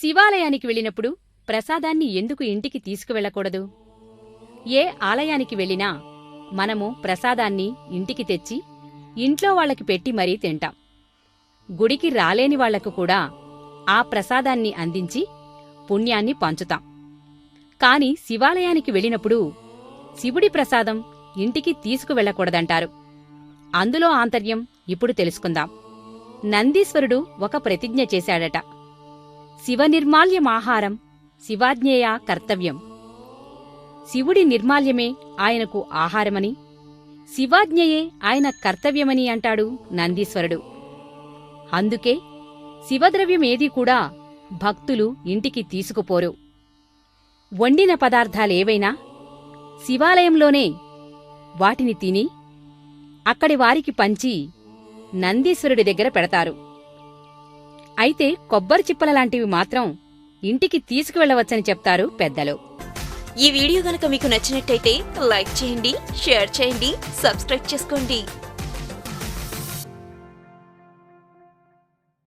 శివాలయానికి వెళ్ళినప్పుడు ప్రసాదాన్ని ఎందుకు ఇంటికి తీసుకువెళ్ళకూడదు? ఏ ఆలయానికి వెళ్ళినా మనము ప్రసాదాన్ని ఇంటికి తెచ్చి ఇంట్లో వాళ్లకి పెట్టి మరీ తింటాం. గుడికి రాలేని వాళ్లకు కూడా ఆ ప్రసాదాన్ని అందించి పుణ్యాన్ని పంచుతాం. కాని శివాలయానికి వెళ్ళినప్పుడు శివుడి ప్రసాదం ఇంటికి తీసుకువెళ్లకూడదంటారు. అందులో ఆంతర్యం ఇప్పుడు తెలుసుకుందాం. నందీశ్వరుడు ఒక ప్రతిజ్ఞ చేశాడట. శివనిర్మాల్యమాహారం శివాజ్ఞేయా కర్తవ్యం. శివుడి నిర్మాల్యమే ఆయనకు ఆహారమని, శివాజ్ఞయే ఆయన కర్తవ్యమని అంటాడు నందీశ్వరుడు. అందుకే శివద్రవ్యమేదీ కూడా భక్తులు ఇంటికి తీసుకుపోరు. వండిన పదార్థాలేవైనా శివాలయంలోనే వాటిని తిని అక్కడి వారికి పంచి నందీశ్వరుడి దగ్గర పెడతారు. అయితే కొబ్బరి చిప్పలలాంటివి మాత్రం ఇంటికి తీసుకువెళ్లవచ్చని చెప్తారు పెద్దలు. ఈ వీడియో గనక మీకు నచ్చినట్టయితే లైక్ చేయండి, షేర్ చేయండి, సబ్స్క్రైబ్ చేసుకోండి.